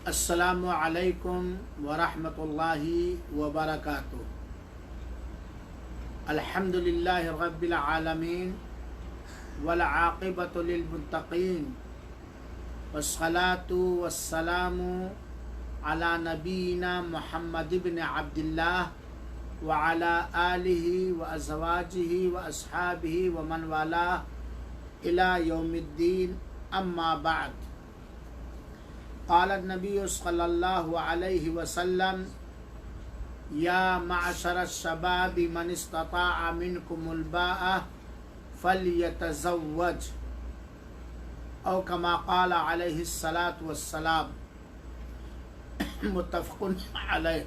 अस्सलामु अलैकुम वरहमतुल्लाहि वबरकातुह। अल्हम्दुलिल्लाहि रब्बिल आलमीन वल आक़िबतु लिल मुत्तक़ीन वस्सलातु वस्सलामु अला नबीना मुहम्मद इब्न अब्दिल्लाह व अला आलिहि व अज़वाजिहि व अस्हाबिहि व मन वालाह इला यौमिद्दीन, अम्मा बाद। क़ाल नबी सल्लल्लाहु अलैहि वसल्लम या मअशर शबाबि मन इस्तताअ मिनकुमुल बाअ फल्यतज़व्वज औ कमा क़ाल अलैहि सलातु वस्सलाम, मुत्तफ़क़ुन अलैह।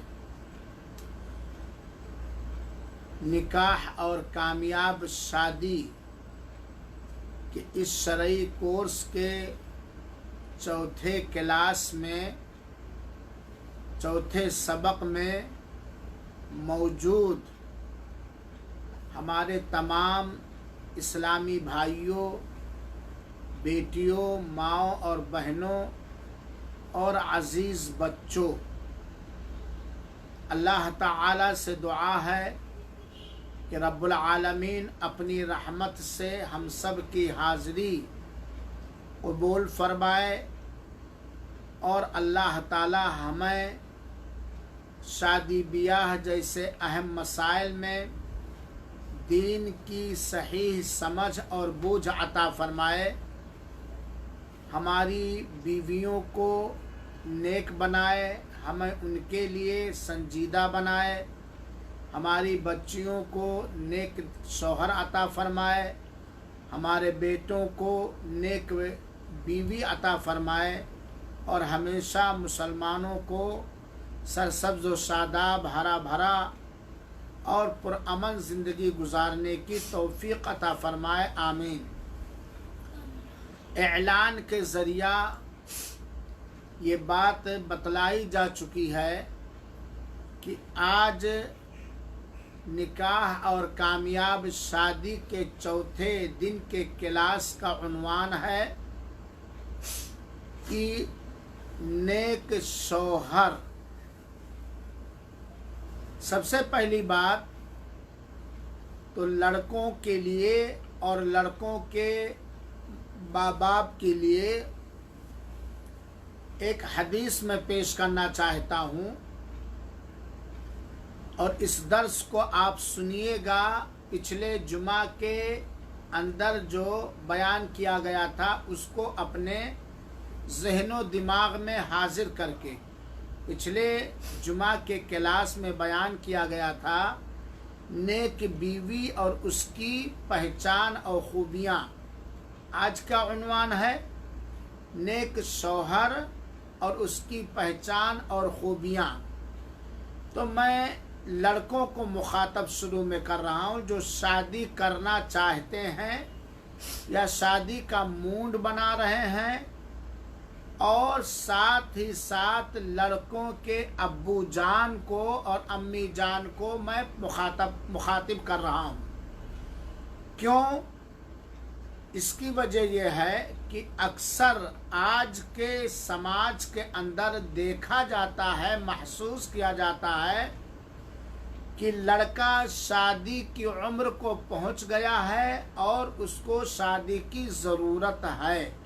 निकाह और कामयाब शादी के इस शरई कोर्स के चौथे क्लास में, चौथे सबक में मौजूद हमारे तमाम इस्लामी भाइयों, बेटियों, माओ और बहनों और अज़ीज़ बच्चों, अल्लाह ताला से दुआ है कि रब्बुल आलमीन अपनी रहमत से हम सब की हाज़िरी कबूल फरमाए और अल्लाह ताला हमें शादी ब्याह जैसे अहम मसाइल में दीन की सही समझ और बूझ अता फरमाए। हमारी बीवियों को नेक बनाए, हमें उनके लिए संजीदा बनाए, हमारी बच्चियों को नेक शौहर अता फरमाए, हमारे बेटों को नेक बीवी अता फरमाए और हमेशा मुसलमानों को सरसब्ज़ व शादाब, हरा भरा और पुरअमन ज़िंदगी गुजारने की तौफ़ीक़ अता फरमाए, आमीन। ऐलान के ज़रिया ये बात बतलाई जा चुकी है कि आज निकाह और कामयाब शादी के चौथे दिन के क्लास का उन्वान है कि नेक शौहर। सबसे पहली बात तो लड़कों के लिए और लड़कों के माँ बाप के लिए एक हदीस में पेश करना चाहता हूँ और इस दर्स को आप सुनिएगा। पिछले जुमा के अंदर जो बयान किया गया था उसको अपने ज़हनो दिमाग में हाजिर करके, पिछले जुमा के क्लास में बयान किया गया था नेक बीवी और उसकी पहचान और खूबियाँ। आज का उन्वान है नेक शौहर और उसकी पहचान और खूबियाँ। तो मैं लड़कों को मुखातब शुरू में कर रहा हूँ जो शादी करना चाहते हैं या शादी का मूड बना रहे हैं, और साथ ही साथ लड़कों के अब्बू जान को और अम्मी जान को मैं मुखातिब कर रहा हूँ। क्यों? इसकी वजह यह है कि अक्सर आज के समाज के अंदर देखा जाता है, महसूस किया जाता है कि लड़का शादी की उम्र को पहुंच गया है और उसको शादी की ज़रूरत है,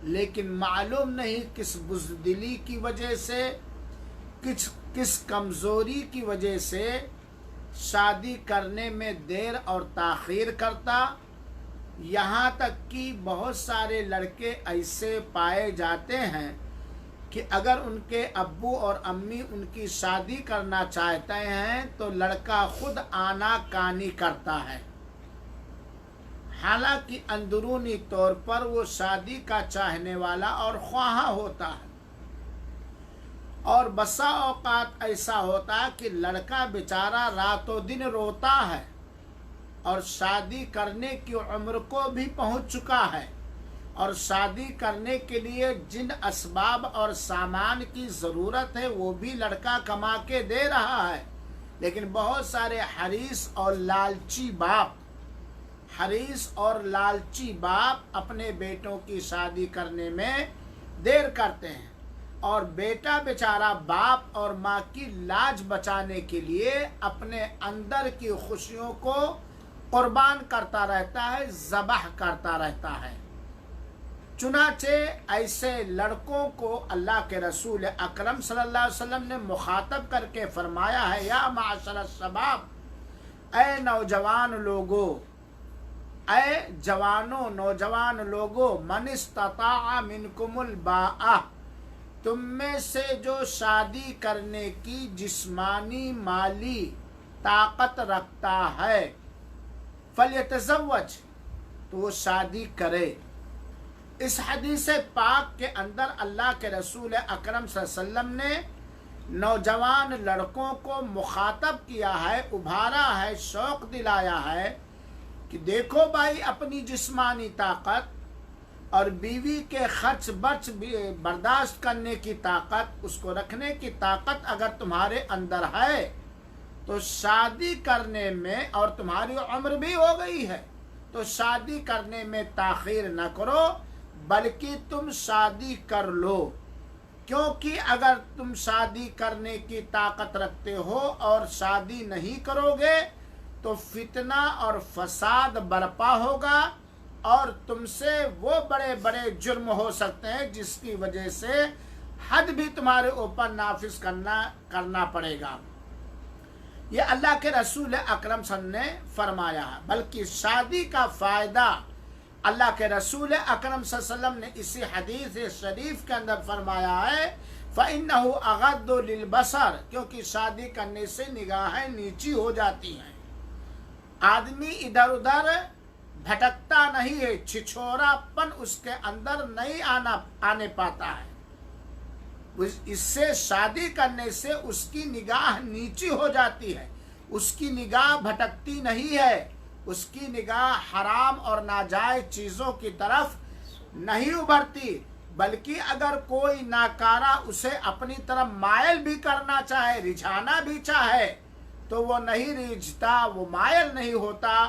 लेकिन मालूम नहीं किस बुज़दिली की वजह से, किस कमज़ोरी की वजह से शादी करने में देर और ताख़ीर करता। यहाँ तक कि बहुत सारे लड़के ऐसे पाए जाते हैं कि अगर उनके अब्बू और अम्मी उनकी शादी करना चाहते हैं तो लड़का खुद आनाकानी करता है, हालांकि अंदरूनी तौर पर वो शादी का चाहने वाला और ख्वाहा होता है। और बसा औकात ऐसा होता है कि लड़का बेचारा रातों दिन रोता है और शादी करने की उम्र को भी पहुंच चुका है और शादी करने के लिए जिन असबाब और सामान की ज़रूरत है वो भी लड़का कमा के दे रहा है, लेकिन बहुत सारे हरीस और लालची बाप अपने बेटों की शादी करने में देर करते हैं। और बेटा बेचारा बाप और माँ की लाज बचाने के लिए अपने अंदर की खुशियों को कुर्बान करता रहता है, ज़बह करता रहता है। चुनाचे ऐसे लड़कों को अल्लाह के रसूल अकरम सल्लल्लाहु अलैहि वसल्लम ने मुखातब करके फरमाया है, या माशर शबाब, ऐ नौजवान लोगो, ऐ जवानों नौजवान लोगो, मन इस्तता मिनकुमुल बाआ, तुम में से जो शादी करने की जिस्मानी माली ताकत रखता है, फलयतज़व्वज, तो वो शादी करे। इस हदीस पाक के अंदर अल्लाह के रसूल अकरम सल्लल्लाहु अलैहि वसल्लम ने नौजवान लड़कों को मुखातब किया है, उभारा है, शौक दिलाया है कि देखो भाई, अपनी जिस्मानी ताकत और बीवी के खर्च बर्च बर्दाश्त करने की ताकत, उसको रखने की ताकत अगर तुम्हारे अंदर है तो शादी करने में, और तुम्हारी उम्र भी हो गई है तो शादी करने में ताखीर न करो, बल्कि तुम शादी कर लो। क्योंकि अगर तुम शादी करने की ताकत रखते हो और शादी नहीं करोगे तो फितना और फसाद बर्पा होगा और तुमसे वो बड़े बड़े जुर्म हो सकते हैं जिसकी वजह से हद भी तुम्हारे ऊपर नाफिज करना पड़ेगा। ये अल्लाह के रसूल अकरम सल्लल्लाहु अलैहि वसल्लम ने फरमाया है। बल्कि शादी का फ़ायदा अल्लाह के रसूल अकरम सल्लल्लाहु अलैहि वसल्लम ने इसी हदीस शरीफ के अंदर फरमाया है, फ़इन्नहु अगद्दु लिलबसर, क्योंकि शादी करने से निगाहें नीची हो जाती हैं, आदमी इधर उधर भटकता नहीं है, छिछोरापन उसके अंदर नहीं आने पाता है। इससे शादी करने से उसकी निगाह नीची हो जाती है, उसकी निगाह भटकती नहीं है, उसकी निगाह हराम और नाजायज चीज़ों की तरफ नहीं उभरती। बल्कि अगर कोई नाकारा उसे अपनी तरफ मायल भी करना चाहे, रिझाना भी चाहे, तो वो नहीं रिझता, वो मायल नहीं होता,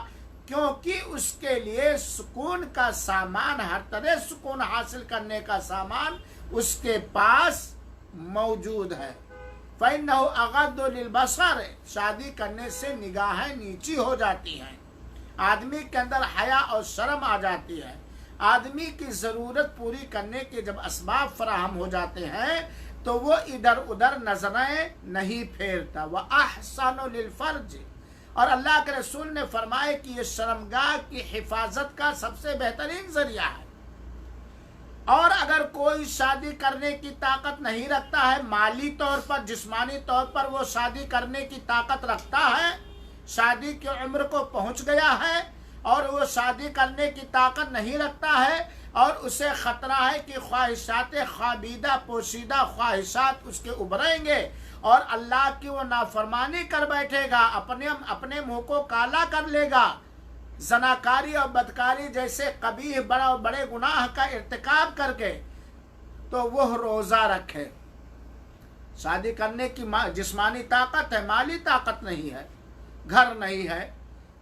क्योंकि उसके लिए सुकून का सामान, हर तरह सुकून हासिल करने का सामान उसके पास मौजूद है। फ़इन्नहु अगद्दु लिलबसर, शादी करने से निगाहें नीची हो जाती हैं, आदमी के अंदर हया और शर्म आ जाती है, आदमी की ज़रूरत पूरी करने के जब असबाब फराहम हो जाते हैं तो वो इधर उधर नजरें नहीं फेरता। वह अहसनु लिलफर्ज, और अल्लाह के रसूल ने फरमाया कि ये शर्मगाह की हिफाजत का सबसे बेहतरीन जरिया है। और अगर कोई शादी करने की ताकत नहीं रखता है, माली तौर पर, जिस्मानी तौर पर वो शादी करने की ताकत रखता है, शादी की उम्र को पहुंच गया है और वो शादी करने की ताकत नहीं रखता है और उसे खतरा है कि ख्वाहिशात खाबीदा पोशीदा ख्वाहिशात उसके उभरेंगे और अल्लाह की वो नाफरमानी कर बैठेगा, अपने मुंह को काला कर लेगा, जनाकारी और बदकारी जैसे कबीह बड़े गुनाह का इर्तिकाब करके, तो वह रोज़ा रखे। शादी करने की जिस्मानी ताकत है, माली ताकत नहीं है, घर नहीं है,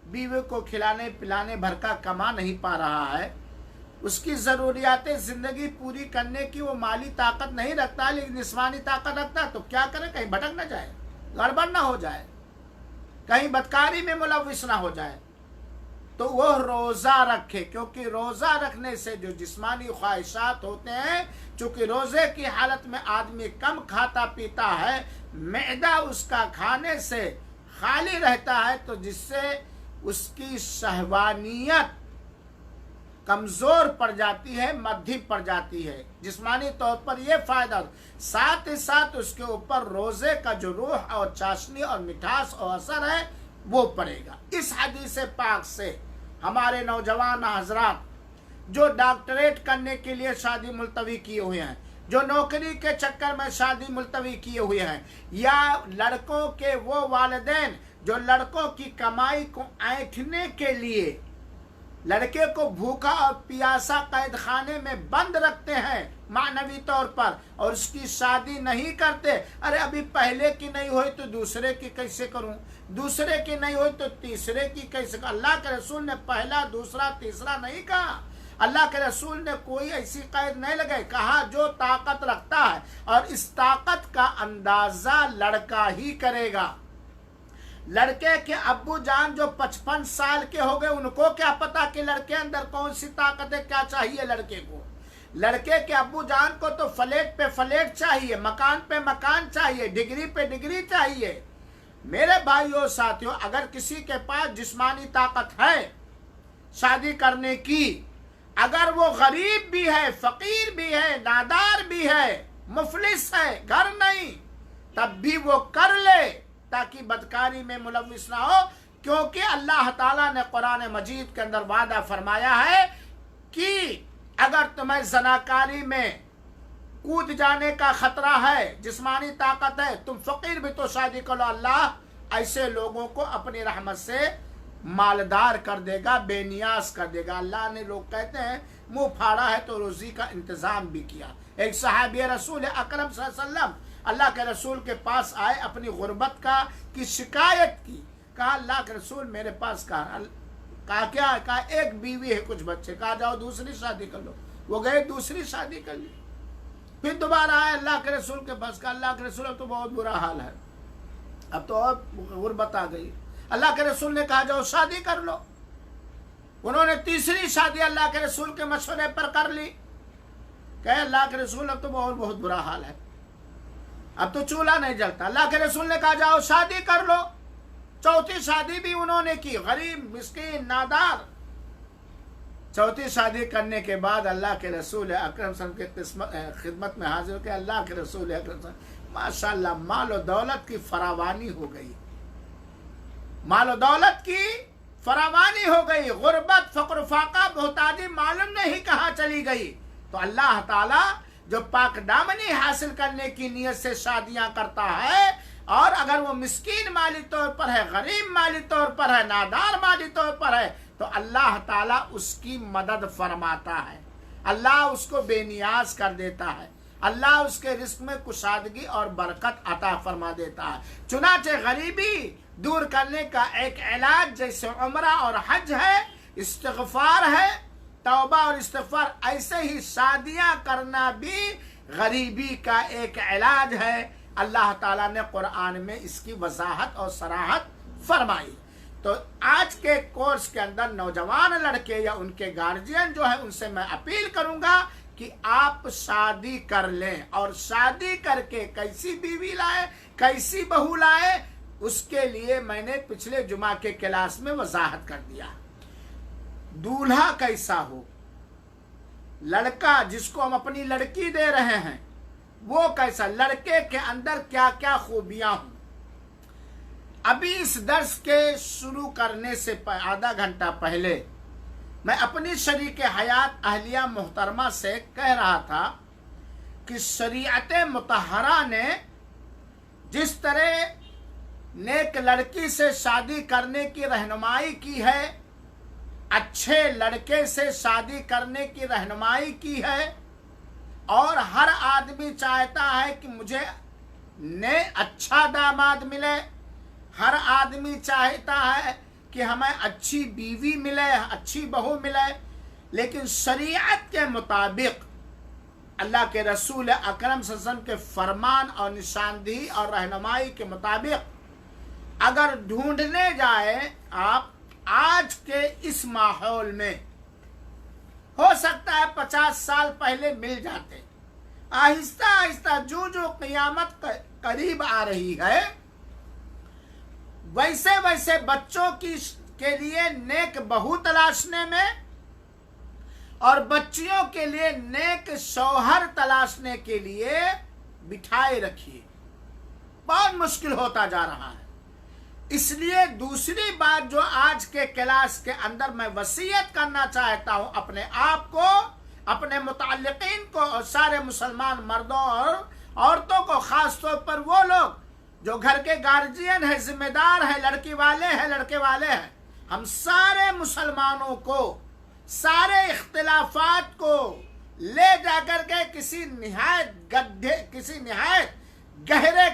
बीवी को खिलाने पिलाने भर का कमा नहीं पा रहा है, उसकी ज़रूरियात ज़िंदगी पूरी करने की वो माली ताकत नहीं रखता, लेकिन जिस्मानी ताकत रखता, तो क्या करे, कहीं भटक ना जाए, गड़बड़ ना हो जाए, कहीं बदकारी में मुलविस ना हो जाए, तो वह रोज़ा रखे। क्योंकि रोज़ा रखने से जो जिस्मानी ख्वाहिशात होते हैं, चूँकि रोज़े की हालत में आदमी कम खाता पीता है, मैदा उसका खाने से खाली रहता है, तो जिससे उसकी शहवानियत कमज़ोर पड़ जाती है, मध्यम पड़ जाती है, जिस्मानी तौर पर यह फ़ायदा। साथ ही साथ उसके ऊपर रोज़े का जो रूह और चाशनी और मिठास और असर है वो पड़ेगा। इस हदीस पाक से हमारे नौजवान हजरात जो डॉक्टरेट करने के लिए शादी मुलतवी किए हुए हैं, जो नौकरी के चक्कर में शादी मुलतवी किए हुए हैं, या लड़कों के वो वालिदैन जो लड़कों की कमाई को ऐंठने के लिए लड़के को भूखा और प्यासा कैद खाने में बंद रखते हैं मानवी तौर पर और उसकी शादी नहीं करते। अरे अभी पहले की नहीं हुई तो दूसरे की कैसे करूं, दूसरे की नहीं हुई तो तीसरे की कैसे। अल्लाह के रसूल ने पहला दूसरा तीसरा नहीं कहा, अल्लाह के रसूल ने कोई ऐसी कैद नहीं लगाई, कहा जो ताकत रखता है और और इस ताकत का अंदाजा लड़का ही करेगा। लड़के के अब्बू जान जो 55 साल के हो गए, उनको क्या पता कि लड़के अंदर कौन सी ताकत है, क्या चाहिए लड़के को। लड़के के अब्बू जान को तो फ्लैट पे फ्लैट चाहिए, मकान पे मकान चाहिए, डिग्री पे डिग्री चाहिए। मेरे भाइयों साथियों, अगर किसी के पास जिस्मानी ताकत है शादी करने की, अगर वो गरीब भी है, फकीर भी है, नादार भी है, मुफलिस है, घर नहीं, तब भी वो कर ले ताकि बदकारी में मुलविस ना हो। क्योंकि अल्लाह ताला ने कुरान मजीद के अंदर वादा फरमाया है कि अगर तुम्हें जनाकारी में कूद जाने का खतरा है, जिस्मानी ताकत है, तुम फकीर भी तो शादी करो, अल्लाह ऐसे लोगों को अपनी रहमत से मालदार कर देगा, बेनियाज कर देगा। अल्लाह ने, लोग कहते हैं मुंह फाड़ा है तो रोजी का इंतजाम भी किया। एक सहाबी रसूल अकरम सल्लल्लाहु अलैहि वसल्लम अल्लाह के रसूल के पास आए, अपनी गुर्बत की शिकायत की। कहा अल्लाह के रसूल मेरे पास कहा क्या? कहा एक बीवी है, कुछ बच्चे। कहा जाओ दूसरी शादी कर लो। वो गए, दूसरी शादी कर ली। फिर दोबारा आए अल्लाह के रसूल के पास। कहा अल्लाह के रसूल अब तो बहुत बुरा हाल है, अब तो और गुर्बत आ गई। अल्लाह के रसूल ने कहा जाओ शादी कर लो। उन्होंने तीसरी शादी अल्लाह के रसूल के मशवरे पर कर ली। कहे अल्लाह के रसूल अब तो बहुत बुरा हाल है, अब तो चूल्हा नहीं जलता। अल्लाह के रसूल ने कहा जाओ शादी कर लो। चौथी शादी भी उन्होंने की, गरीब मिस्कीन नादार। चौथी शादी करने के बाद अल्लाह के रसूल अकरम सल्लल्लाहु अलैहि वसल्लम के खिदमत में हाजिर के अल्लाह के रसूल अकरम माशाल्लाह माल और दौलत की फरावानी हो गई, माल और दौलत की फरावानी हो गई। गुर्बत, फक्र, फाका, मोहताजी मालूम नहीं कहाँ चली गई। तो अल्लाह ताला जो पाक दामनी हासिल करने की नीयत से शादियां करता है, और अगर वो मिस्कीन माली तौर पर है, गरीब माली तौर पर है, नादार माली तौर पर है, तो अल्लाह ताला उसकी मदद फरमाता है, अल्लाह उसको बेनियाज कर देता है, अल्लाह उसके रिस्क में कुशादगी और बरकत अता फरमा देता है। चुनाचे गरीबी दूर करने का एक इलाज जैसे उम्रा और हज है, इस्तिग़फ़ार है, तौबा और इस्तिग़फ़ार, ऐसे ही शादियां करना भी गरीबी का एक इलाज है। अल्लाह ताला ने कुरान में इसकी वजाहत और सराहत फरमाई। तो आज के कोर्स के अंदर नौजवान लड़के या उनके गार्जियन जो है, उनसे मैं अपील करूंगा कि आप शादी कर लें, और शादी करके कैसी बीवी लाए, कैसी बहू लाए, उसके लिए मैंने पिछले जुमा के क्लास में वजाहत कर दिया। दूल्हा कैसा हो, लड़का जिसको हम अपनी लड़की दे रहे हैं वो कैसा, लड़के के अंदर क्या क्या खूबियां हों। अभी इस दर्स के शुरू करने से आधा घंटा पहले मैं अपनी शरीक हयात अहलिया मोहतरमा से कह रहा था कि शरीयत मुतहरा ने जिस तरह नेक लड़की से शादी करने की रहनुमाई की है, अच्छे लड़के से शादी करने की रहनुमाई की है, और हर आदमी चाहता है कि मुझे ने अच्छा दामाद मिले, हर आदमी चाहता है कि हमें अच्छी बीवी मिले, अच्छी बहू मिले। लेकिन शरीयत के मुताबिक, अल्लाह के रसूल अकरम सल्लल्लाहु अलैहि वसल्लम के फरमान और निशानदेही और रहनुमाई के मुताबिक अगर ढूंढने जाए आप आज के इस माहौल में, हो सकता है 50 साल पहले मिल जाते। आहिस्ता आहिस्ता जो जो क़यामत करीब आ रही है, वैसे वैसे बच्चों के लिए नेक बहू तलाशने में और बच्चियों के लिए नेक शौहर तलाशने के लिए बिठाए रखिए, बहुत मुश्किल होता जा रहा है। इसलिए दूसरी बात जो आज के क्लास के अंदर मैं वसीयत करना चाहता हूं अपने आप को, अपने मुताल्लिकीन को, और सारे मुसलमान मर्दों और औरतों को, खास तौर पर वो लोग जो घर के गार्जियन है, जिम्मेदार है, लड़की वाले हैं, लड़के वाले हैं, हम सारे मुसलमानों को सारे इख्तिलाफात को ले जाकर के किसी निहायत गहरे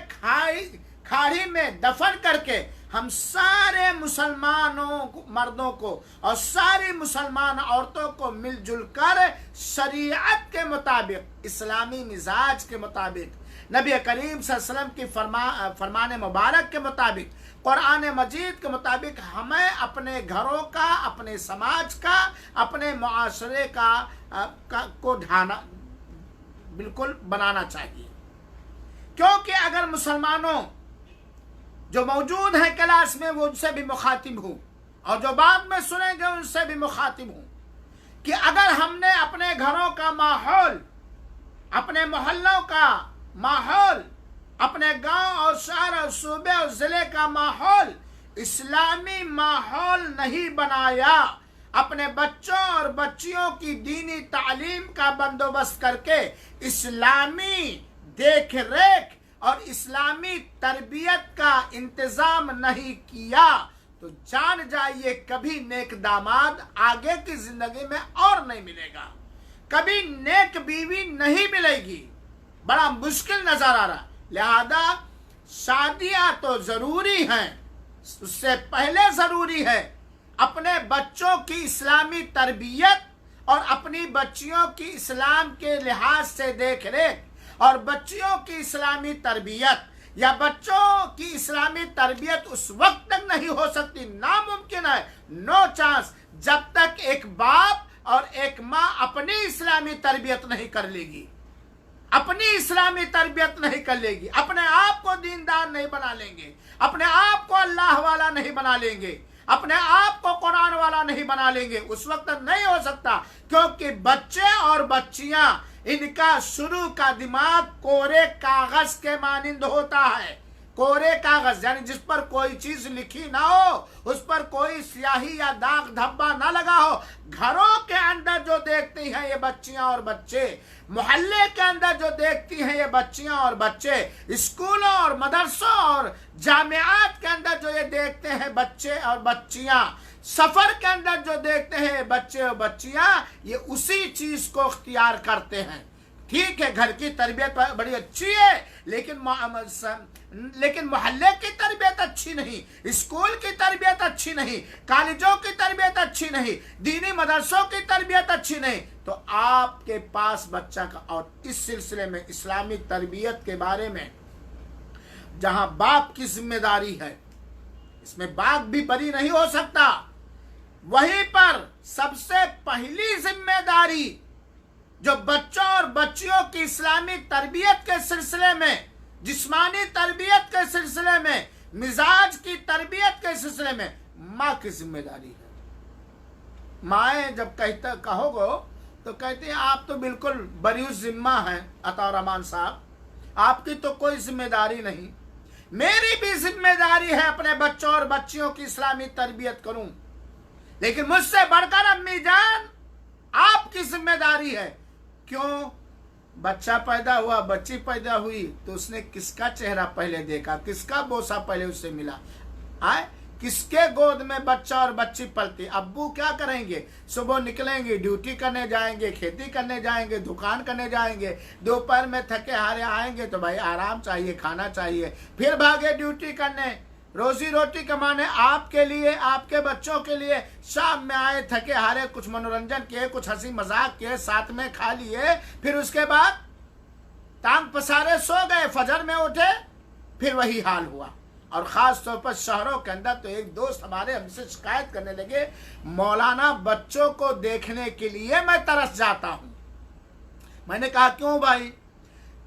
खाड़ी में दफन करके हम सारे मुसलमानों मर्दों को और सारी मुसलमान औरतों को मिलजुल कर शरीयत के मुताबिक, इस्लामी मिजाज के मुताबिक, नबी करीम सल्लल्लाहु अलैहि वसल्लम की फरमान मुबारक के मुताबिक, कुरान मजीद के मुताबिक हमें अपने घरों का, अपने समाज का, अपने मुआशरे को ढाना बिल्कुल बनाना चाहिए। क्योंकि अगर मुसलमानों जो मौजूद हैं क्लास में वो उनसे भी मुखातिब हूँ और जो बाद में सुनेंगे उनसे भी मुखातिब हूँ कि अगर हमने अपने घरों का माहौल, अपने मोहल्लों का माहौल, अपने गांव और शहर और सूबे और जिले का माहौल इस्लामी माहौल नहीं बनाया, अपने बच्चों और बच्चियों की दीनी तालीम का बंदोबस्त करके इस्लामी देख रेख और इस्लामी तरबियत का इंतजाम नहीं किया, तो जान जाइए कभी नेक दामाद आगे की जिंदगी में और नहीं मिलेगा, कभी नेक बीवी नहीं मिलेगी, बड़ा मुश्किल नजर आ रहा। लिहाजा शादियां तो जरूरी हैं, उससे पहले जरूरी है अपने बच्चों की इस्लामी तरबियत और अपनी बच्चियों की इस्लाम के लिहाज से देख रेख, और बच्चियों की इस्लामी तरबियत या बच्चों की इस्लामी तरबियत उस वक्त तक नहीं हो सकती, नामुमकिन है, नो चांस, जब तक एक बाप और एक माँ अपनी इस्लामी तरबियत नहीं कर लेगी, अपनी इस्लामी तरबियत नहीं कर लेगी, अपने आप को दीनदार नहीं बना लेंगे, अपने आप को अल्लाह वाला नहीं बना लेंगे, अपने आप को कुरान वाला नहीं बना लेंगे, उस वक्त नहीं हो सकता। क्योंकि बच्चे और बच्चियां, इनका शुरू का दिमाग कोरे कागज के मानिंद होता है। कोरे कागज यानी जिस पर कोई चीज लिखी ना हो, उस पर कोई स्याही या दाग धब्बा ना लगा हो। घरों के अंदर जो देखती हैं ये बच्चियां और बच्चे, मोहल्ले के अंदर जो देखती हैं ये बच्चियां और बच्चे, स्कूलों और मदरसों और जामियात के अंदर जो ये देखते हैं बच्चे और बच्चियां, सफर के अंदर जो देखते हैं बच्चे और बच्चियां, ये उसी चीज को इख्तियार करते हैं। ठीक है, घर की तरबियत बड़ी अच्छी है, लेकिन मोहल्ले की तरबियत अच्छी नहीं, स्कूल की तरबियत अच्छी नहीं, कॉलेजों की तरबियत अच्छी नहीं, दीनी मदरसों की तरबियत अच्छी नहीं, तो आपके पास बच्चा का। और इस सिलसिले में इस्लामी तरबियत के बारे में जहां बाप की जिम्मेदारी है, इसमें बाप भी बरी नहीं हो सकता, वहीं पर सबसे पहली जिम्मेदारी जो बच्चों और बच्चियों की इस्लामी तरबियत के सिलसिले में, जिस्मानी तरबियत के सिलसिले में, मिजाज की तरबियत के सिलसिले में माँ की जिम्मेदारी है। माएँ जब कहोगे तो कहती हैं आप तो बिल्कुल बरी जिम्मा हैं अता रहमान साहब, आपकी तो कोई जिम्मेदारी नहीं। मेरी भी जिम्मेदारी है अपने बच्चों और बच्चियों की इस्लामी तरबियत करूं, लेकिन मुझसे बढ़कर अम्मी जान आपकी जिम्मेदारी है। क्यों? बच्चा पैदा हुआ, बच्ची पैदा हुई, तो उसने किसका चेहरा पहले देखा, किसका बोसा पहले उससे मिला, आए किसके गोद में बच्चा और बच्ची पलती। अब्बू क्या करेंगे? सुबह निकलेंगे, ड्यूटी करने जाएंगे, खेती करने जाएंगे, दुकान करने जाएंगे, दोपहर में थके हारे आएंगे तो भाई आराम चाहिए, खाना चाहिए, फिर भागे ड्यूटी करने, रोजी रोटी कमाने आपके लिए, आपके बच्चों के लिए। शाम में आए थके हारे, कुछ मनोरंजन किए, कुछ हंसी मजाक किए, साथ में खा लिए, फिर उसके बाद टांग पसारे सो गए, फजर में उठे, फिर वही हाल हुआ। और खास तौर पर शहरों के अंदर तो एक दोस्त हमारे हमसे शिकायत करने लगे, मौलाना बच्चों को देखने के लिए मैं तरस जाता हूं। मैंने कहा क्यों भाई?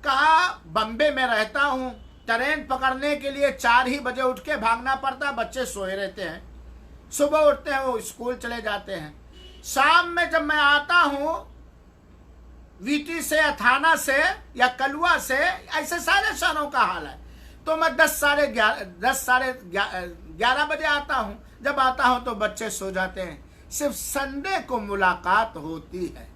कहा बम्बे में रहता हूं, ट्रेन पकड़ने के लिए 4 ही बजे उठ के भागना पड़ता, बच्चे सोए रहते हैं, सुबह उठते हैं वो स्कूल चले जाते हैं, शाम में जब मैं आता हूं वीटी से या थाना से या कलुआ से, ऐसे सारे शहरों का हाल है, तो मैं 10 साढ़े 11 बजे आता हूं। जब आता हूं तो बच्चे सो जाते हैं। सिर्फ संडे को मुलाकात होती है,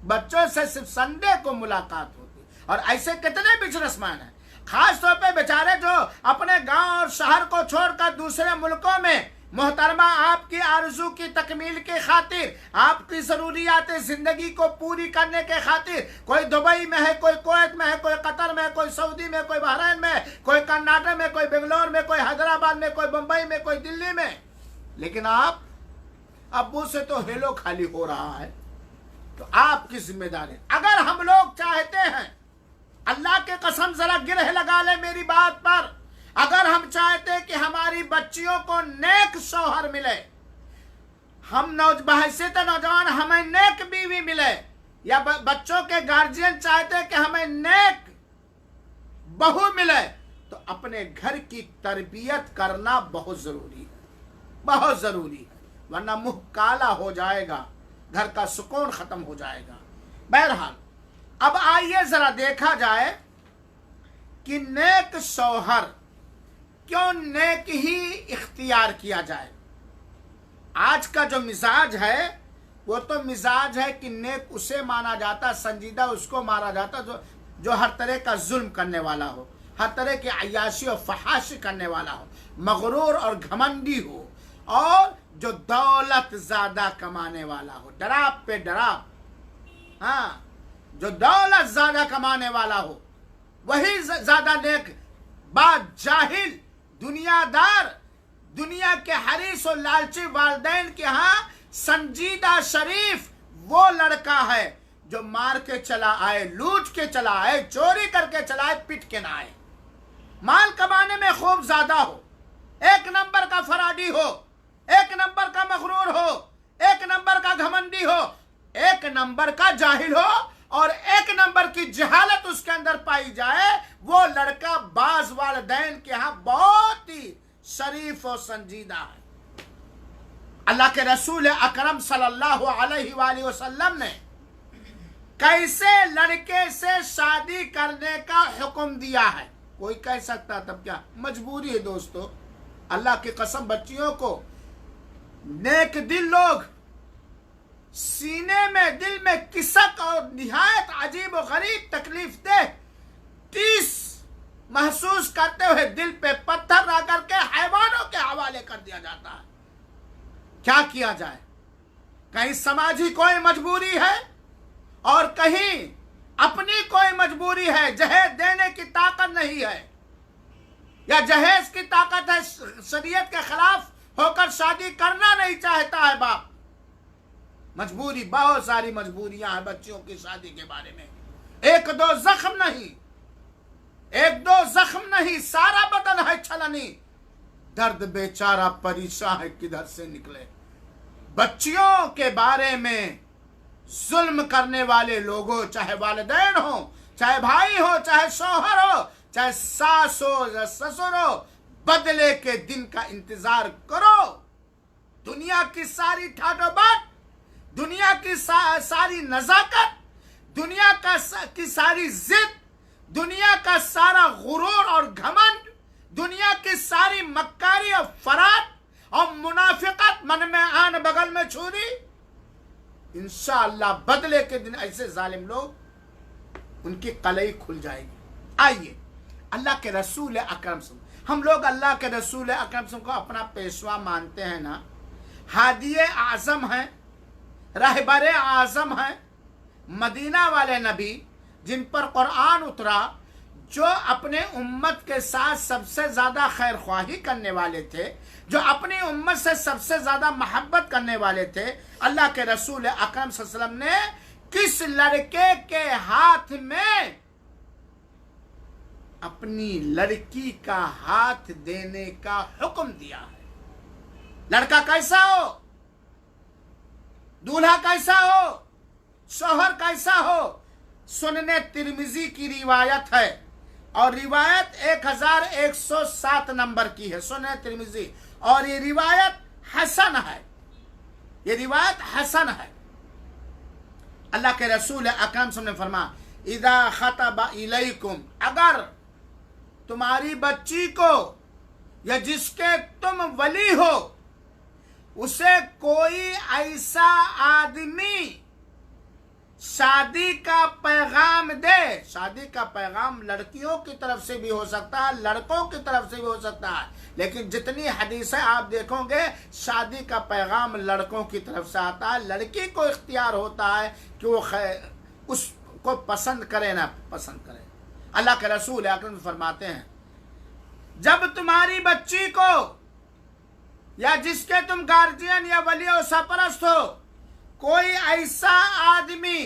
बच्चों से सिर्फ संडे को मुलाकात होती है। और ऐसे कितने बिजनेसमैन हैं, खास तौर पे बेचारे जो अपने गांव और शहर को छोड़कर दूसरे मुल्कों में मोहतरमा, आपकी आरज़ू की तकमील के खातिर, आपकी ज़रूरियात ज़िंदगी को पूरी करने के खातिर, कोई दुबई में है, कोई कुवैत में है, कोई कतर में है, कोई सऊदी में, कोई बहरीन में, कोई कर्नाटक में, कोई बेंगलोर में, कोई हैदराबाद में, कोई मुंबई में, कोई दिल्ली में, लेकिन आप अब्बू से तो हेलो खाली हो रहा है। तो आपकी जिम्मेदारी, अगर हम लोग चाहते हैं, अल्लाह के कसम जरा गिरह लगा ले मेरी बात पर, अगर हम चाहते हैं कि हमारी बच्चियों को नेक शौहर मिले, हम बहैसियत नौजवान हमें नेक बीवी मिले, या बच्चों के गार्जियन चाहते हैं कि हमें नेक बहू मिले, तो अपने घर की तरबियत करना बहुत जरूरी है, बहुत जरूरी है, वरना मुंह काला हो जाएगा, घर का सुकून खत्म हो जाएगा। बहरहाल, अब आइए जरा देखा जाए कि नेक शौहर क्यों नेक ही इख्तियार किया जाए। आज का जो मिजाज है वो तो मिजाज है कि नेक उसे माना जाता, संजीदा उसको माना जाता जो हर तरह का जुल्म करने वाला हो, हर तरह की अय्याशी और फहाशी करने वाला हो, मगरूर और घमंडी हो, और जो दौलत ज्यादा कमाने वाला हो, डराव पे डराव, हाँ, जो दौलत ज्यादा कमाने वाला हो वही ज्यादा नेक। बात जाहिल, दुनियादार, दुनिया के हरीस और लालची वालिदैन के यहाँ संजीदा शरीफ वो लड़का है जो मार के चला आए, लूट के चला आए, चोरी करके चला आए, पिट के ना आए, माल कमाने में खूब ज्यादा हो, एक नंबर का फराडी हो, एक नंबर का मगरूर हो, एक नंबर का घमंडी हो, एक नंबर का जाहिल हो, और एक नंबर की जहालत उसके अंदर पाई जाए, वो लड़का बाज वालिदैन के यहां बहुत ही शरीफ और संजीदा है। अल्लाह के रसूल अकरम सल्लल्लाहु अलैहि वसल्लम ने कैसे लड़के से शादी करने का हुक्म दिया है। कोई कह सकता तब क्या, मजबूरी है दोस्तों, अल्लाह की कसम, बच्चियों को नेक दिल लोग सीने में, दिल में किसक और निहायत अजीब और गरीब तकलीफ दे टीस महसूस करते हुए दिल पे पत्थर रख करके हैवानों के हवाले कर दिया जाता है। क्या किया जाए, कहीं समाजी कोई मजबूरी है और कहीं अपनी कोई मजबूरी है, जहेज देने की ताकत नहीं है, या जहेज की ताकत है, शरीयत के खिलाफ होकर शादी करना नहीं चाहता है बाप। मजबूरी, बहुत सारी मजबूरियां हैं बच्चियों की शादी के बारे में। एक दो जख्म नहीं, एक दो जख्म नहीं, सारा बदन है छलनी, दर्द बेचारा परेशान है किधर से निकले। बच्चियों के बारे में जुल्म करने वाले लोगों, चाहे वालिदैन हो, चाहे भाई हो, चाहे शौहर हो, चाहे सास हो या ससुर हो, बदले के दिन का इंतजार करो। दुनिया की सारी ठाटोबाट, दुनिया की सारी नजाकत, दुनिया की सारी जिद, दुनिया का सारा गुरूर और घमंड, दुनिया की सारी मक्कारी और फराड और मुनाफिकत, मन में आन बगल में छुरी, इंशाअल्लाह बदले के दिन ऐसे जालिम लोग, उनकी कलई खुल जाएगी। आइए, अल्लाह के रसूल अकरम से, हम लोग अल्लाह के रसूल अकरम से को अपना पेशवा मानते हैं ना, हादिये आजम हैं, रहबर आजम हैं, मदीना वाले नबी जिन पर कुरान उतरा, जो अपने उम्मत के साथ सबसे ज्यादा खैर ख्वाही करने वाले थे, जो अपनी उम्मत से सबसे ज्यादा मोहब्बत करने वाले थे, अल्लाह के रसूल अकरम सल्लल्लाहु अलैहि वसल्लम ने किस लड़के के हाथ में अपनी लड़की का हाथ देने का हुक्म दिया है। लड़का कैसा हो, दूल्हा कैसा हो, शौहर कैसा हो, सुनने तिरमिजी की रिवायत है, और रिवायत 1107 नंबर की है, सुनने तिरमिजी, और ये रिवायत हसन है, ये रिवायत हसन है। अल्लाह के रसूल अकरम ने फरमा, इदा खतबा इलैकुम, अगर तुम्हारी बच्ची को या जिसके तुम वली हो उसे कोई ऐसा आदमी शादी का पैगाम दे। शादी का पैगाम लड़कियों की तरफ से भी हो सकता है, लड़कों की तरफ से भी हो सकता है, लेकिन जितनी हदीसें आप देखोगे शादी का पैगाम लड़कों की तरफ से आता है। लड़की को इख्तियार होता है कि वो उसको पसंद करे ना पसंद करे। अल्लाह के रसूल अकरम फरमाते हैं, जब तुम्हारी बच्ची को या जिसके तुम गार्जियन या वली और सरपरस्त हो, कोई ऐसा आदमी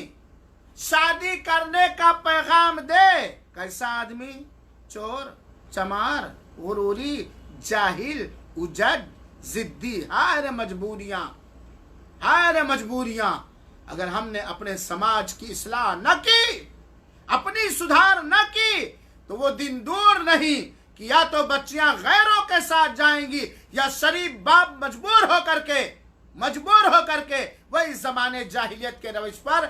शादी करने का पैगाम दे, कैसा आदमी? चोर, चमार, गुरूरी, जाहिल, उजड, जिद्दी। हाय रे मजबूरियां, हाय रे मजबूरियां। अगर हमने अपने समाज की इस्लाह न की, अपनी सुधार न की, तो वो दिन दूर नहीं कि या तो बच्चियां गैरों के साथ जाएंगी या शरीफ बाप मजबूर होकर के वही जमाने जाहिलियत के रविश पर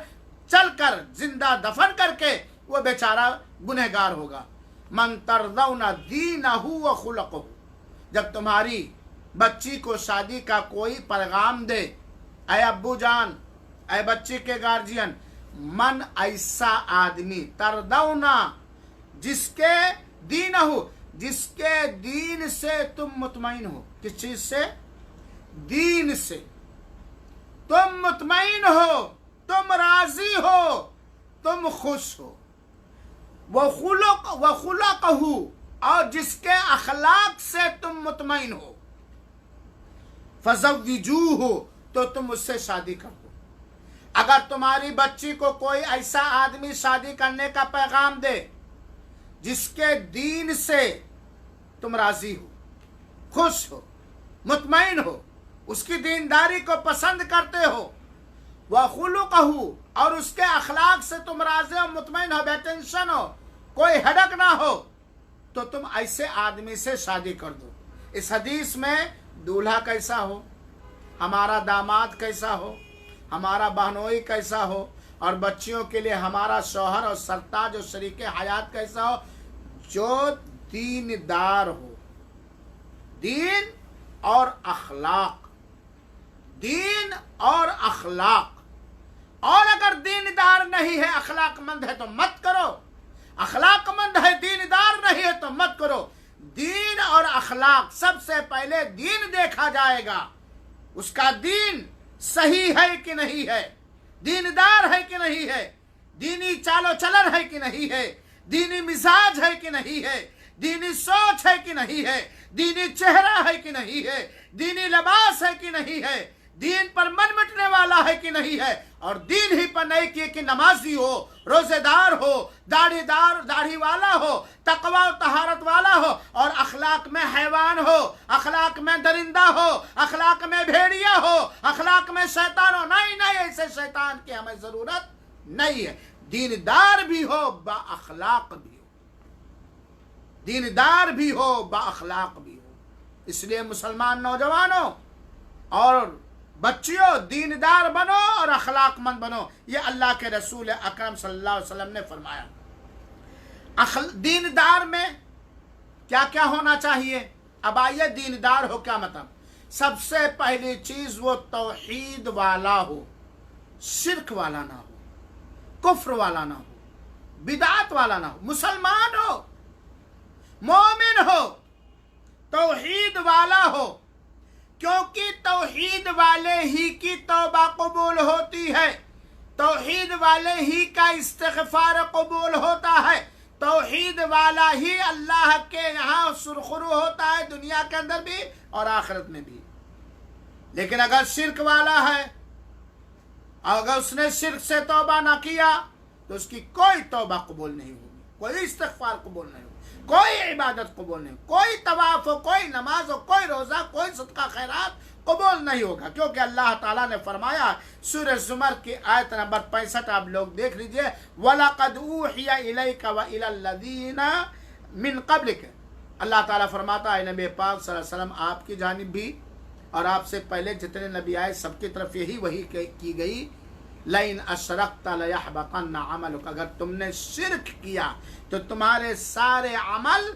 चलकर जिंदा दफन करके वो बेचारा गुनहगार होगा। मन तरदौना दीनहु व खुलकहु। जब तुम्हारी बच्ची को शादी का कोई पैगाम दे, ऐ अब्बू जान, ऐ बच्ची के गार्जियन, मन ऐसा आदमी, तरदौना, जिसके दीनहु, जिसके दीन से तुम मुतमईन हो। किस चीज से? दीन से तुम मुतमईन हो, तुम राजी हो, तुम खुश हो। वह खुलकहु, और जिसके अखलाक से तुम मुतमईन हो। फज़व्विजूहु, तो तुम उससे शादी कर दो। अगर तुम्हारी बच्ची को कोई ऐसा आदमी शादी करने का पैगाम दे जिसके दीन से तुम राजी हो, खुश हो, मुतमईन हो, उसकी दीनदारी को पसंद करते हो, वह खुलुकहु, और उसके अखलाक से तुम राजी हो, मुतमईन हो, बेटेंशन हो, कोई हड़क ना हो, तो तुम ऐसे आदमी से शादी कर दो। इस हदीस में दूल्हा कैसा हो, हमारा दामाद कैसा हो, हमारा बहनोई कैसा हो, और बच्चियों के लिए हमारा शौहर और सरताज और शरीके हयात कैसा हो, जो दीनदार हो। दीन और अखलाक, दीन और अखलाक। और अगर दीनदार नहीं है, अखलाकमंद है तो मत करो। अखलाकमंद है, दीनदार नहीं है तो मत करो। दीन और अखलाक, सबसे पहले दीन देखा जाएगा। उसका दीन सही है कि नहीं है, दीनदार है कि नहीं है, दीनी चालो चलन है कि नहीं है, दीनी मिजाज है कि नहीं है, दीनी सोच है कि नहीं है, दीनी चेहरा है कि नहीं है, दीनी लिबास है कि नहीं है, दीन पर मन मिटने वाला है कि नहीं है, और दीन ही पर नहीं किए कि नमाजी हो, रोजेदार हो, दाढ़ी वाला हो, तकवा और तहारत वाला हो, और अखलाक में हैवान हो, अखलाक में दरिंदा हो, अखलाक में भेड़िया हो, अखलाक में शैतान हो। नहीं नहीं, ऐसे शैतान की हमें जरूरत नहीं है। दीनदार भी हो, बाअखलाक भी हो, दीनदार भी हो, बाअखलाक भी हो। इसलिए मुसलमान नौजवानों और बच्चियों, दीनदार बनो और अखलाकमंद बनो। ये अल्लाह के रसूल अकरम सल्लल्लाहु अलैहि वसल्लम ने फरमाया। दीनदार में क्या क्या होना चाहिए? अब आइए, दीनदार हो क्या मतलब? सबसे पहली चीज वो तौहीद वाला हो, शिर्क वाला ना हो, कुफ्र वाला ना हो, बिदात वाला ना हो, मुसलमान हो, मोमिन हो, तौहीद वाला हो। क्योंकि तौहीद वाले ही की तौबा कबूल होती है, तौहीद वाले ही का इस्तिग़फ़ार कबूल होता है, तौहीद वाला ही अल्लाह के यहाँ सुरखुरू होता है, दुनिया के अंदर भी और आखिरत में भी। लेकिन अगर शिर्क वाला है, अगर उसने शिर्क से तौबा ना किया, तो उसकी कोई तौबा कबूल नहीं होगी, कोई इस्तिग़फ़ार कबूल नहीं होगी, कोई इबादत कबूल नहीं, कोई तवाफ हो, कोई नमाज हो, कोई रोजा, कोई सदका खैरात कबूल नहीं होगा। क्योंकि अल्लाह ताला ने फरमाया, सूरह ज़ुमर की आयत नंबर 65 आप लोग देख लीजिए, वलक़द ऊहिया इलैका व इलल लज़ीना मिन क़ब्लिक। अल्लाह ताला फरमाता है, नबी पाक सल्लल्लाहु अलैहि वसल्लम आपकी जानिब भी और आपसे पहले जितने नबी आए सबकी तरफ यही वही की गई, लइन अशरकत लयहबतन्न अमलुक। अगर तुमने शिर्क किया तो तुम्हारे सारे अमल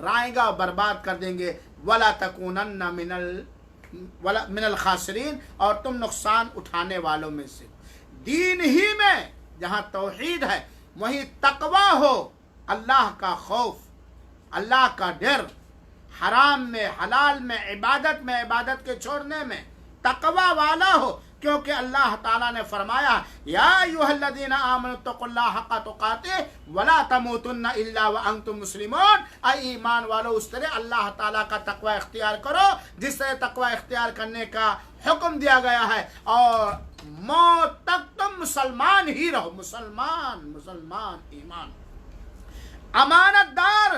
राएगा और बर्बाद कर देंगे। वला तकूनन्न मिनल खासिरीन, और तुम नुकसान उठाने वालों में से। दीन ही में जहाँ तौहीद है वहीं तकवा हो, अल्लाह का खौफ, अल्लाह का डर, हराम में हलाल में इबादत के छोड़ने में तकवा वाला हो। क्योंकि अल्लाह ताला ने फरमाया या अय्युहल्लज़ीना आमनुत्तकुल्लाह हक़्क़ तुक़ातिह वला तमूतुन्ना इल्ला व अंतुम मुस्लिमून। ऐ ईमान वालों, उस तरह अल्लाह ताला का तकवा इख्तियार करो जिस तरह तकवा इख्तियार करने का हुक्म दिया गया है, और मौत तक तुम मुसलमान ही रहो। मुसलमान ईमान, अमानतदार,